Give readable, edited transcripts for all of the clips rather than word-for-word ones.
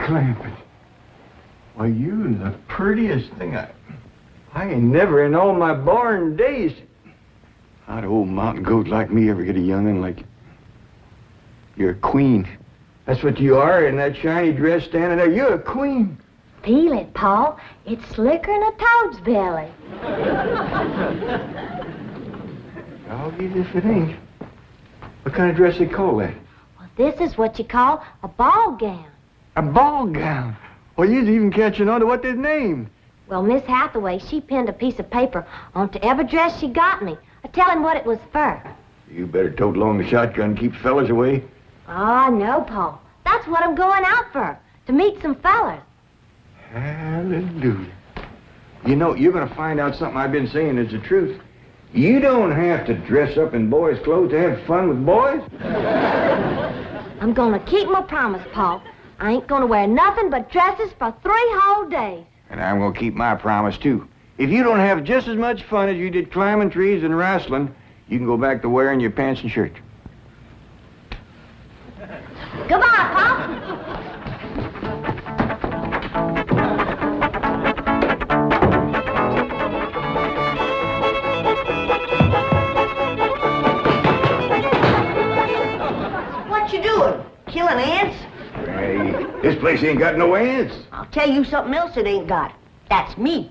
Clampett. Why, you the prettiest thing I ain't never in all my born days. How'd an old mountain goat like me ever get a young'un like you? You're a queen. That's what you are in that shiny dress standing there. You're a queen. Feel it, Paul. It's slicker than a toad's belly. I'll get if it ain't. What kind of dress they call that? Well, this is what you call a ball gown. A ball gown? Well, you's even catching on to what they're named. Well, Miss Hathaway, she pinned a piece of paper onto every dress she got me. I tell him what it was for. You better tote along the shotgun and keep fellas away. Oh, no, Paul. That's what I'm going out for, to meet some fellas. Hallelujah. You know, you're going to find out something I've been saying is the truth. You don't have to dress up in boys' clothes to have fun with boys. I'm going to keep my promise, Paul. I ain't going to wear nothing but dresses for 3 whole days. And I'm going to keep my promise, too. If you don't have just as much fun as you did climbing trees and wrestling, you can go back to wearing your pants and shirt. Goodbye, Paul. What you doing? Killing ants? Hey, this place ain't got no ants. I'll tell you something else it ain't got. That's me.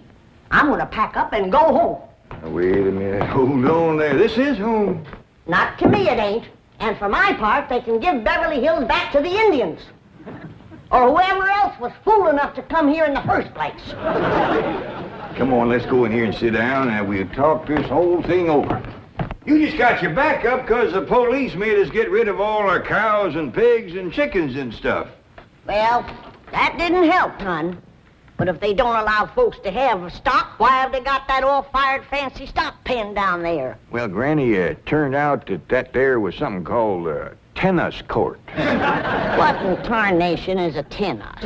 I'm gonna pack up and go home. Now, wait a minute. Hold on there. This is home. Not to me it ain't. And for my part, they can give Beverly Hills back to the Indians. Or whoever else was fool enough to come here in the first place. Come on, let's go in here and sit down and we'll talk this whole thing over. You just got your back up because the police made us get rid of all our cows and pigs and chickens and stuff. Well, that didn't help none. But if they don't allow folks to have stock, why have they got that all-fired fancy stock pen down there? Well, Granny, it turned out that there was something called a tennis court. What in tarnation is a tennis?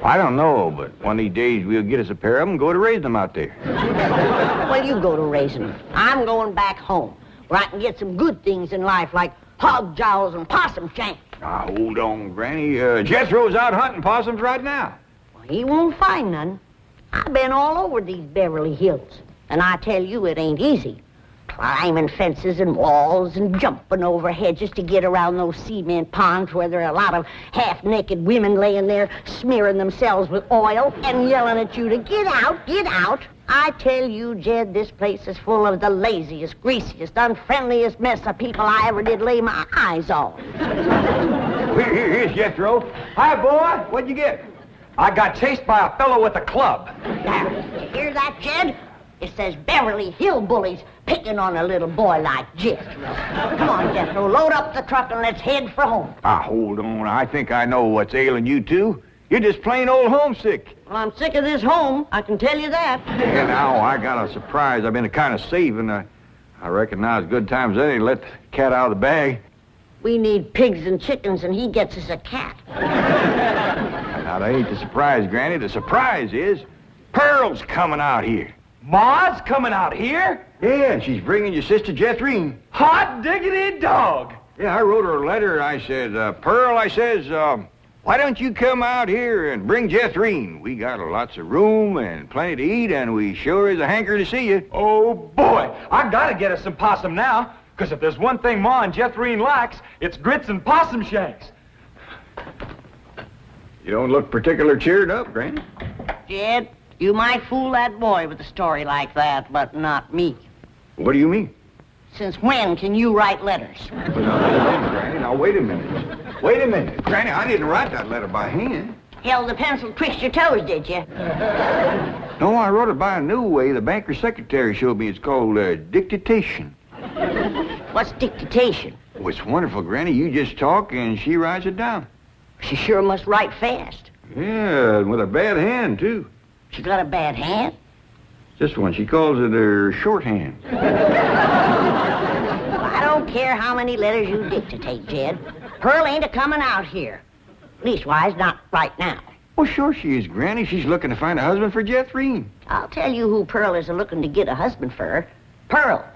I don't know, but one of these days we'll get us a pair of them and go to raise them out there. Well, you go to raising them. I'm going back home, where I can get some good things in life, like hog jowls and possum shanks. Now, hold on, Granny. Jethro's out hunting possums right now. Well, he won't find none. I've been all over these Beverly Hills, and I tell you it ain't easy. Climbing fences and walls and jumping over hedges to get around those cement ponds where there are a lot of half-naked women laying there smearing themselves with oil and yelling at you to get out, get out. I tell you, Jed, this place is full of the laziest, greasiest, unfriendliest mess of people I ever did lay my eyes on. Here's Jethro. Hi, boy. What'd you get? I got chased by a fellow with a club. Now, you hear that, Jed? It says Beverly Hillbillies picking on a little boy like Jethro. Come on, Jethro, load up the truck and let's head for home. Hold on. I think I know what's ailing you two. You're just plain old homesick. Well, I'm sick of this home, I can tell you that. Yeah, now, I got a surprise. I've been kind of saving. I reckon now's good times any to let the cat out of the bag. We need pigs and chickens, and he gets us a cat. Now, that ain't the surprise, Granny. The surprise is Pearl's coming out here. Ma's coming out here? Yeah, and she's bringing your sister Jethrine. Hot diggity dog. Yeah, I wrote her a letter. I said, Pearl, I says, why don't you come out here and bring Jethrine? We got lots of room and plenty to eat, and we sure is a hanker to see you. Oh, boy. I gotta get us some possum now, because if there's one thing Ma and Jethrine likes, it's grits and possum shanks. You don't look particular cheered up, Granny. Jed, you might fool that boy with a story like that, but not me. What do you mean? Since when can you write letters? But now, wait a minute. Wait a minute. Granny, I didn't write that letter by hand. Held the pencil twixt your toes, did you? No, I wrote it by a new way. The banker's secretary showed me. It's called dictation. What's dictation? Oh, it's wonderful, Granny. You just talk and she writes it down. She sure must write fast. Yeah, and with a bad hand, too. She got a bad hand? This one, she calls it her shorthand. I don't care how many letters you dictate, Jed. Pearl ain't a-coming out here. Leastwise, not right now. Well, sure she is, Granny. She's looking to find a husband for Jethro. I'll tell you who Pearl is looking to get a husband for. Pearl.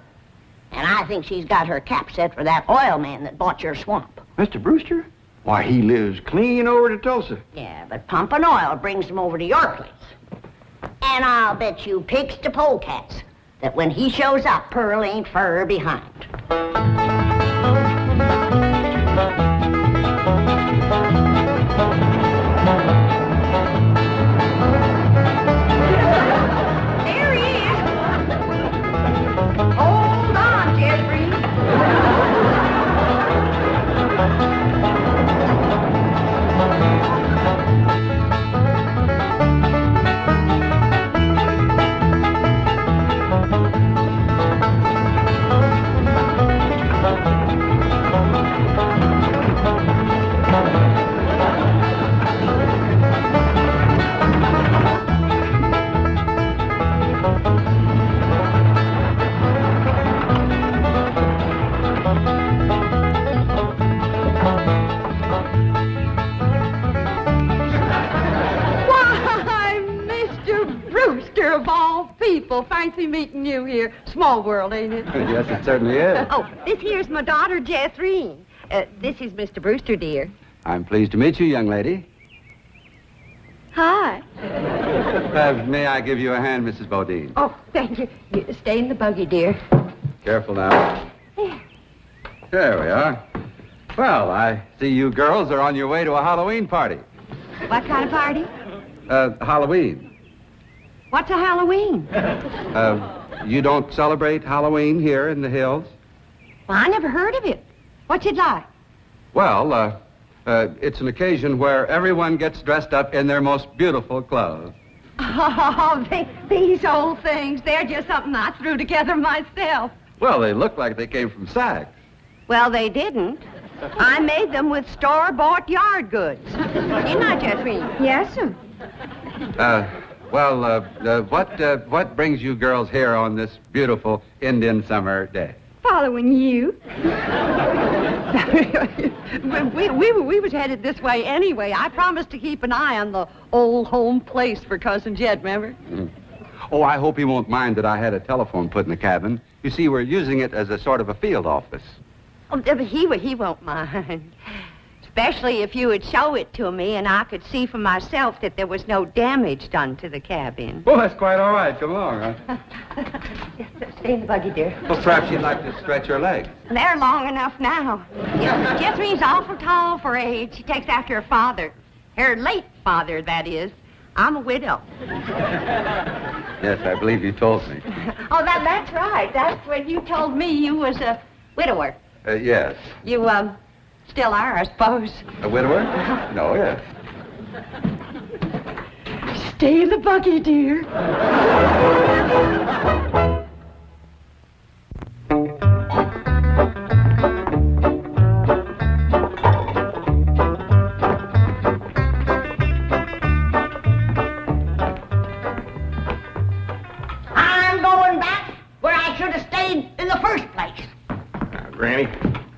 And I think she's got her cap set for that oil man that bought your swamp. Mr. Brewster? Why, he lives clean over to Tulsa. Yeah, but pumping oil brings him over to your place. And I'll bet you pigs to polecats that when he shows up, Pearl ain't far behind. There he is. Hold on, Jeffrey. Of all people, fancy meeting you here. Small world, ain't it? Yes, it certainly is. Oh, this here's my daughter, Jethro. This is Mr. Brewster, dear. I'm pleased to meet you, young lady. Hi. May I give you a hand, Mrs. Bodine? Oh, thank you. Stay in the buggy, dear. Careful now. There we are. Well, I see you girls are on your way to a Halloween party. What kind of party? Halloween. What's a Halloween? You don't celebrate Halloween here in the hills? Well, I never heard of it. What's it like? Well, it's an occasion where everyone gets dressed up in their most beautiful clothes. Oh, these old things, they're just something I threw together myself. Well, they look like they came from Saks. Well, they didn't. I made them with store-bought yard goods. Didn't I, Jethro? Yes, sir. What brings you girls here on this beautiful Indian summer day? Following you. we was headed this way anyway. I promised to keep an eye on the old home place for Cousin Jed, remember? Mm. Oh, I hope he won't mind that I had a telephone put in the cabin. You see, we're using it as a sort of a field office. Oh, but he won't mind. Especially if you would show it to me and I could see for myself that there was no damage done to the cabin. Well, that's quite all right. Come along, huh? Stay in the buggy, dear. Well, perhaps you'd like to stretch your legs. They're long enough now. Jethro's awful tall for age. She takes after her father. Her late father, that is. I'm a widow. Yes, I believe you told me. Oh, that's right. That's when you told me you was a widower. Yes. You, still are, I suppose. A widower? No, yes. Stay in the buggy, dear. I'm going back where I should have stayed in the first place. Now, Granny,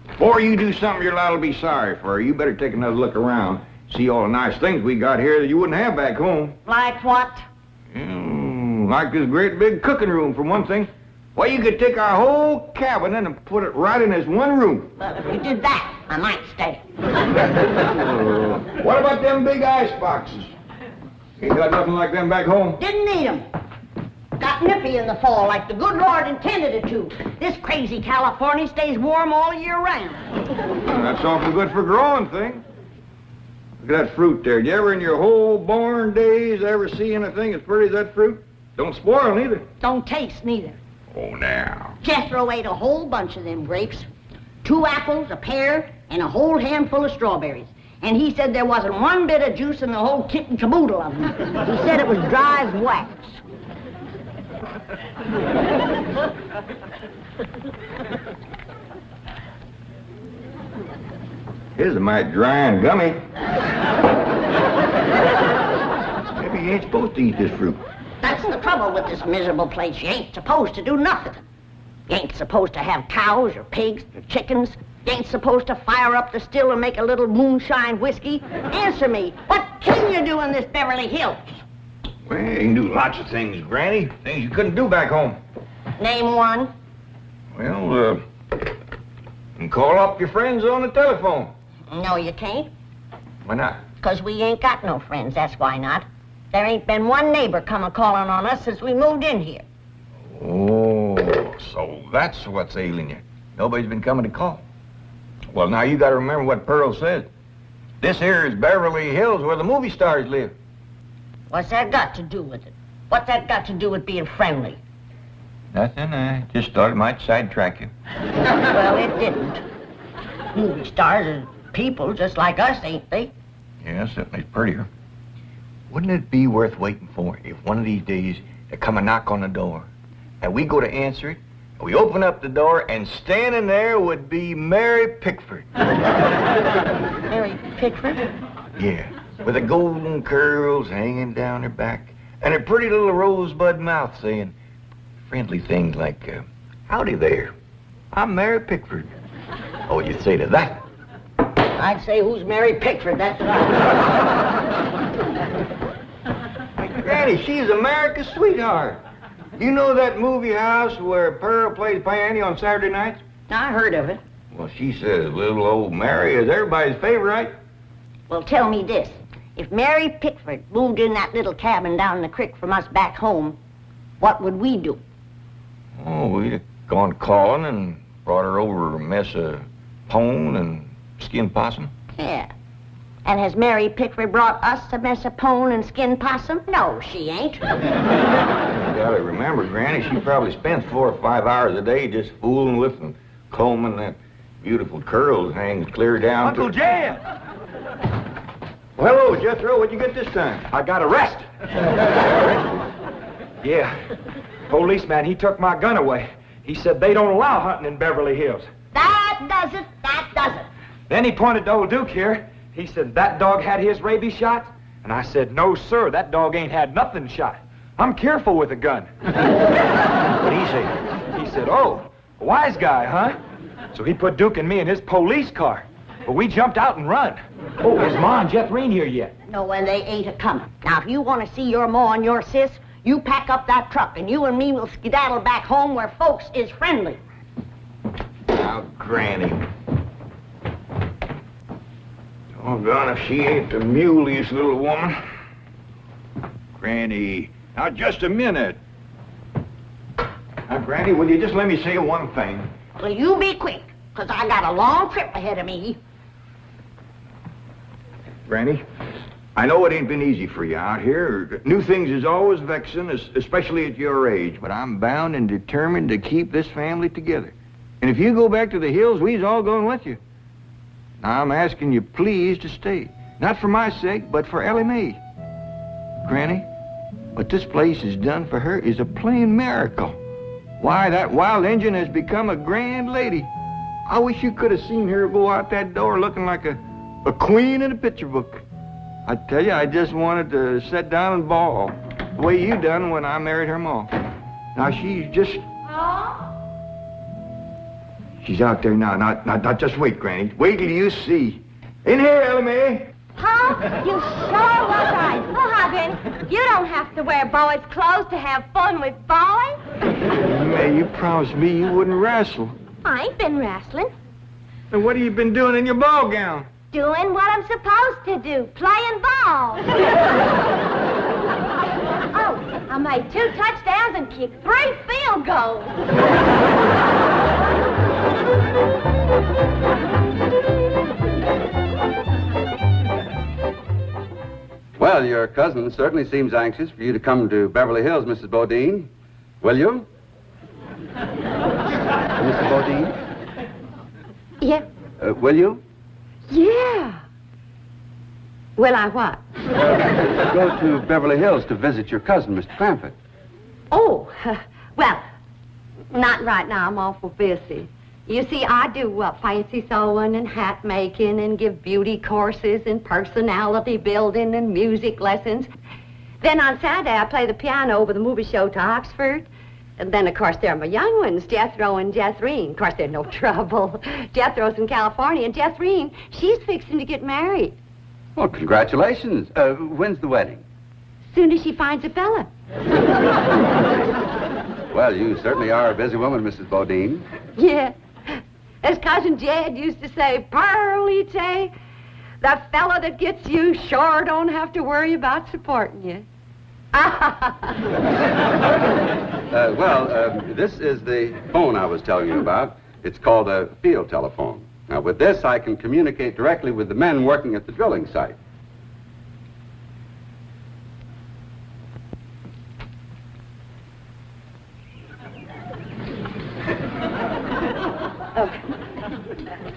before you do something your lad will be sorry for, you better take another look around. See all the nice things we got here that you wouldn't have back home. Like what? Like this great big cooking room, for one thing. Why, you could take our whole cabin and put it right in this one room. Well, if you did that, I might stay. What about them big ice boxes? Ain't got nothing like them back home? Didn't need 'em. Got nippy in the fall like the good Lord intended it to. This crazy California stays warm all year round. Well, that's awful good for growing things. Look at that fruit there. Did you ever in your whole born days ever see anything as pretty as that fruit? Don't spoil neither. Don't taste neither. Oh, now. Jethro ate a whole bunch of them grapes. 2 apples, a pear, and a whole handful of strawberries. And he said there wasn't one bit of juice in the whole kit and caboodle of them. He said it was dry as wax. His are mighty dry and gummy. Maybe you ain't supposed to eat this fruit. That's the trouble with this miserable place. You ain't supposed to do nothing. You ain't supposed to have cows or pigs or chickens. You ain't supposed to fire up the still and make a little moonshine whiskey. Answer me, what can you do in this Beverly Hills? Well, you can do lots of things, Granny. Things you couldn't do back home. Name one. Well, you can call up your friends on the telephone. No, you can't. Why not? 'Cause we ain't got no friends, that's why not. There ain't been one neighbor come a-calling on us since we moved in here. Oh, so that's what's ailing you. Nobody's been coming to call. Well, now you got to remember what Pearl said. This here is Beverly Hills, where the movie stars live. What's that got to do with it? What's that got to do with being friendly? Nothing. I just thought it might sidetrack you. Well, it didn't. Movie stars are people just like us, ain't they? Yeah, certainly it's prettier. Wouldn't it be worth waiting for if one of these days there come a knock on the door, and we go to answer it, and we open up the door, and standing there would be Mary Pickford. Mary Pickford? Yeah, with the golden curls hanging down her back, and her pretty little rosebud mouth saying friendly things like, howdy there, I'm Mary Pickford. Oh, you'd say to that? I'd say, who's Mary Pickford, that's right. Granny, she's America's sweetheart. You know that movie house where Pearl plays piano on Saturday nights? I heard of it. Well, she says little old Mary is everybody's favorite. Well, tell me this. If Mary Pickford moved in that little cabin down the creek from us back home, what would we do? Oh, we'd have gone calling and brought her over a mess of pone and skinned possum. Yeah. And has Mary Pickford brought us a mess of pone and skinned possum? No, she ain't. You gotta remember, Granny, she probably spends 4 or 5 hours a day just fooling with and combing that beautiful curls hangs clear down Uncle to... Jan! Well, hello, Jethro. What'd you get this time? I got arrested. Yeah. Policeman, he took my gun away. He said they don't allow hunting in Beverly Hills. That does it. That does it. Then he pointed to old Duke here. He said, that dog had his rabies shot? And I said, no, sir, that dog ain't had nothing shot. I'm careful with a gun. What'd he say? He said, oh, a wise guy, huh? So he put Duke and me in his police car. But we jumped out and run. Oh, is Ma and Jethro here yet? No, and they ain't a-coming. Now, if you want to see your ma and your sis, you pack up that truck, and you and me will skedaddle back home where folks is friendly. Now, Granny. Doggone if she ain't the muleyest little woman. Granny, now just a minute. Now, Granny, will you just let me say one thing? Well, you be quick, 'cause I got a long trip ahead of me. Granny, I know it ain't been easy for you out here. New things is always vexing, especially at your age, but I'm bound and determined to keep this family together. And if you go back to the hills, we's all going with you. Now, I'm asking you please to stay. Not for my sake, but for Elly Mae. Granny, what this place has done for her is a plain miracle. Why, that wild Injun has become a grand lady. I wish you could have seen her go out that door looking like a queen in a picture book. I tell you, I just wanted to sit down and bawl, the way you done when I married her ma. Now, she's just... She's out there now. Now, just wait, Granny. Wait till you see. In here, Elly Mae. Huh? You sure was right. Oh, Hogan, you don't have to wear boys' clothes to have fun with boys. May, you promised me you wouldn't wrestle. I ain't been wrestling. And what have you been doing in your ball gown? Doing what I'm supposed to do, playing ball. Oh, I made 2 touchdowns and kicked 3 field goals. Well, your cousin certainly seems anxious for you to come to Beverly Hills, Mrs. Bodine. Will you? Mr. Bodine? Yeah. Will you? Yeah. Will I what? Go to Beverly Hills to visit your cousin, Mr. Clampett. Oh, well, not right now. I'm awful busy. You see, I do fancy sewing and hat making and give beauty courses and personality building and music lessons. Then on Saturday, I play the piano over the movie show to Oxford. And then, of course, there are my young ones, Jethro and Jethrine. Of course, they're no trouble. Jethro's in California, and Jethrine, she's fixing to get married. Well, congratulations. When's the wedding? Soon as she finds a fella. Well, you certainly are a busy woman, Mrs. Bodine. Yeah. As Cousin Jed used to say, Pearlie, the fella that gets you sure don't have to worry about supporting you. This is the phone I was telling you about. It's called a field telephone. Now, with this, I can communicate directly with the men working at the drilling site.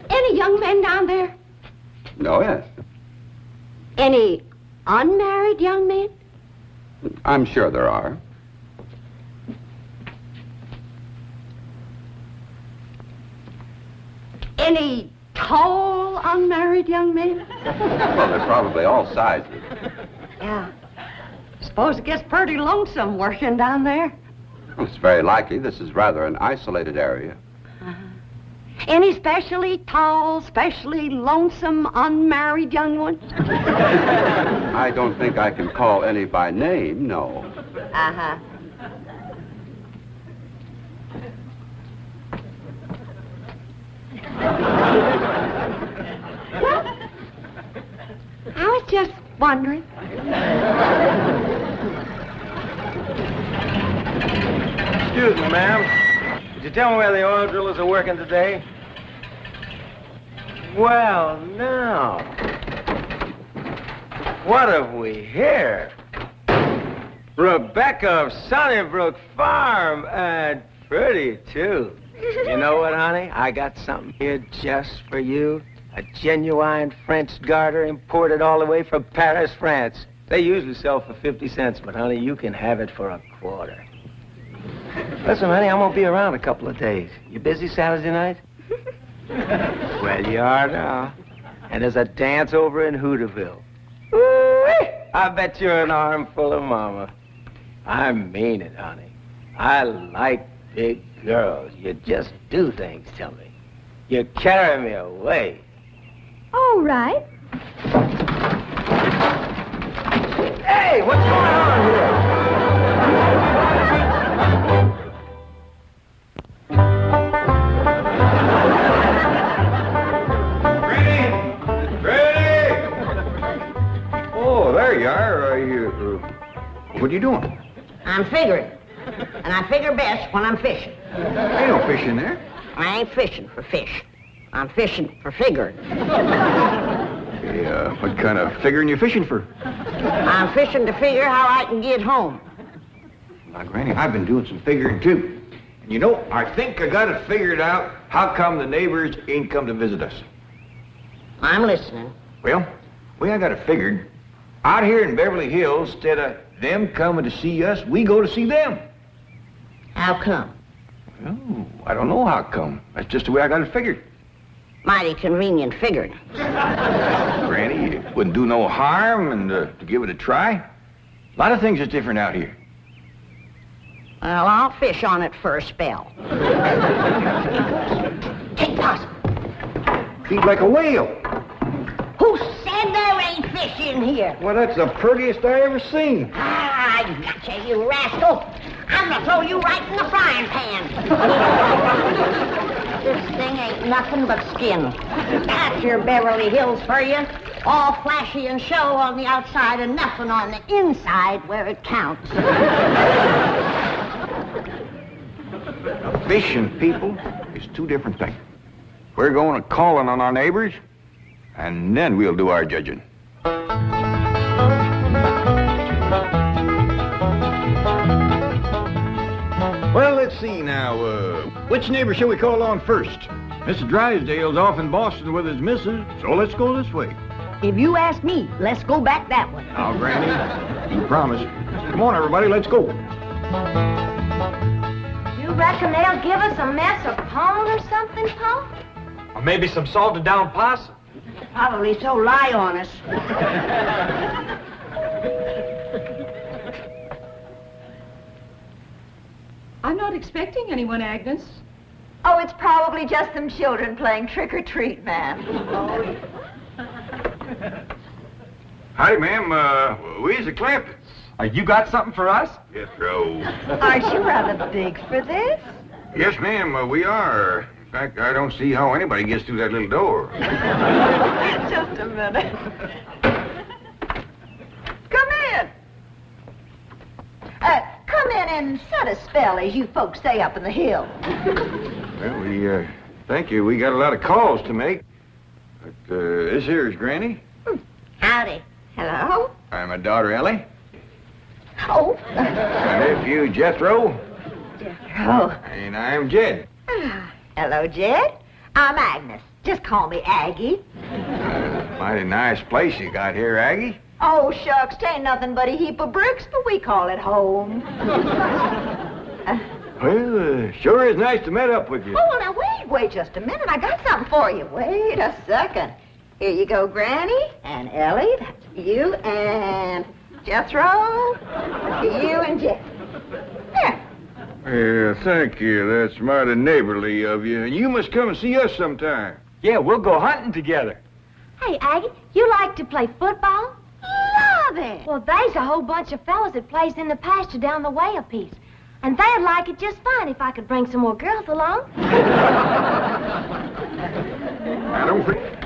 Any young men down there? Oh, yes. Any unmarried young men? I'm sure there are. Any tall unmarried young men? Well, they're probably all sizes. Yeah. Suppose it gets pretty lonesome working down there. Well, it's very likely. This is rather an isolated area. Any specially tall, specially lonesome, unmarried young ones? I don't think I can call any by name, no. Uh-huh. Well, I was just wondering. Excuse me, ma'am. Could you tell me where the oil drillers are working today? Well, now. What have we here? Rebecca of Sunnybrook Farm, and pretty, too. You know what, honey? I got something here just for you. A genuine French garter imported all the way from Paris, France. They usually sell for 50 cents, but, honey, you can have it for a quarter. Listen, honey, I'm gonna be around a couple of days. You busy Saturday night? Well, you are now. And there's a dance over in Hooterville. Ooh-wee! I bet you're an armful of mama. I mean it, honey. I like big girls. You just do things to me. You carry me away. All right. Hey, what's going on here? Oh, there you are. What are you doing? I'm figuring. And I figure best when I'm fishing. Ain't no fish in there. I ain't fishing for fish. I'm fishing for figuring. Yeah, what kind of figuring you fishing for? I'm fishing to figure how I can get home. Now, Granny, I've been doing some figuring, too. And you know, I think I got it figured out how come the neighbors ain't come to visit us. I'm listening. Well, I got it figured. Out here in Beverly Hills, instead of them coming to see us, we go to see them. How come? Oh, I don't know how come. That's just the way I got it figured. Mighty convenient figuring. Granny, it wouldn't do no harm and to give it a try. A lot of things is different out here. Well, I'll fish on it for a spell. Take possum. Feed like a whale. Who said there ain't fish in here? Well, that's the prettiest I ever seen. Ah, I gotcha, you rascal. I'm gonna throw you right in the frying pan. This thing ain't nothing but skin. That's your Beverly Hills for you. All flashy and show on the outside and nothing on the inside where it counts. Now, fish and people is two different things. We're going to calling on our neighbors, and then we'll do our judging. Well, let's see now. Which neighbor shall we call on first? Mr. Drysdale's off in Boston with his missus, so let's go this way. If you ask me, let's go back that way. Now, Granny, you promise. Come on, everybody, let's go. You reckon they'll give us a mess of pone or something, Pa? Or maybe some salted down possum. Probably so lie on us. I'm not expecting anyone, Agnes. Oh, it's probably just some children playing trick-or-treat, ma'am. Howdy, ma'am. We's the Clampetts. You got something for us? Jethro. Aren't you rather big for this? Yes, ma'am, we are. In fact, I don't see how anybody gets through that little door. Just a minute. Come in. Come in and set a spell, as you folks say up in the hill. Well, thank you. We got a lot of calls to make. But, this here is Granny. Howdy. Hello? I'm my daughter, Elly. Oh. My nephew, Jethro. Jethro. And I'm Jed. Hello, Jed. I'm Agnes. Just call me Aggie. Mighty nice place you got here, Aggie. Oh, shucks, 'tain't nothing but a heap of bricks, but we call it home. Well, sure is nice to meet up with you. Oh, now wait just a minute. I got something for you. Wait a second. Here you go, Granny, and Elly, that's for you, and Jethro, that's for you and Jed. There. Yeah, thank you. That's mighty neighborly of you. And you must come and see us sometime. Yeah, we'll go hunting together. Hey, Aggie, you like to play football? Love it. Well, there's a whole bunch of fellas that plays in the pasture down the way a piece. And they'd like it just fine if I could bring some more girls along. I don't forget.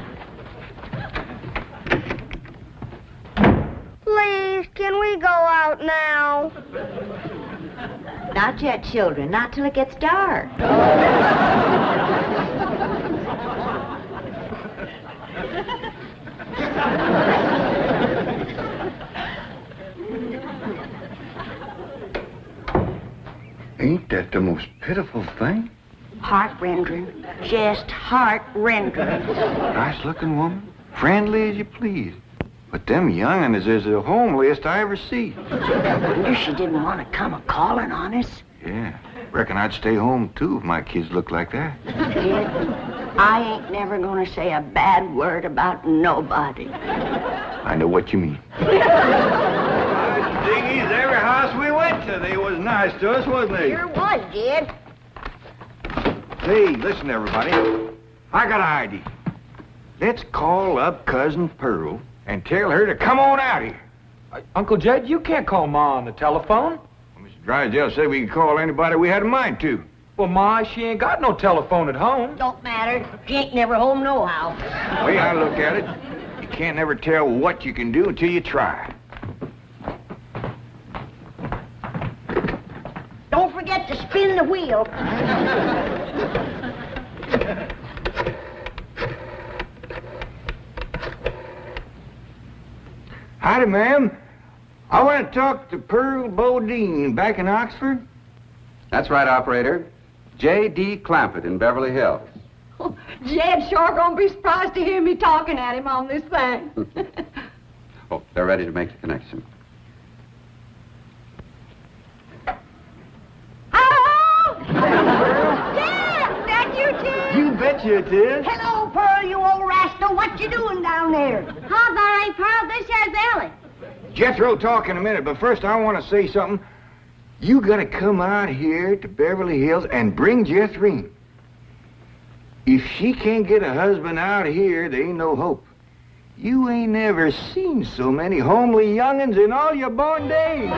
Please, can we go out now? Not yet, children. Not till it gets dark. Ain't that the most pitiful thing? Heart-rendering. Just heart-rendering. Nice-looking woman, friendly as you please. But them young'uns is the homeliest I ever see. Wonder she didn't want to come a-calling on us. Yeah, reckon I'd stay home, too, if my kids looked like that. Kid, I ain't never gonna say a bad word about nobody. I know what you mean. Diggies, every house we went to, they was nice to us, wasn't they? Sure was, Jed. Hey, listen, everybody. I got an idea. Let's call up Cousin Pearl and tell her to come on out here. Uncle Jed, you can't call Ma on the telephone. Well, Mr. Drysdale said we could call anybody we had a mind to. Well, Ma, she ain't got no telephone at home. Don't matter. She ain't never home nohow. The way I look at it, you can't never tell what you can do until you try. Don't forget to spin the wheel. Howdy, ma'am. I want to talk to Pearl Bodine back in Oxford. That's right, operator. J.D. Clampett in Beverly Hills. Oh, Jed's sure gonna be surprised to hear me talking at him on this thing. Oh, they're ready to make the connection. Hello? Jed! That you, Jed? You betcha it is. Hello, Pearl, you old rascal. What you doing down there? Hi there, Aunt Pearl. This here's Elly. Jethro talk in a minute, but first I want to say something. You gotta come out here to Beverly Hills and bring Jethro. If she can't get a husband out here, there ain't no hope. You ain't never seen so many homely young'uns in all your born days.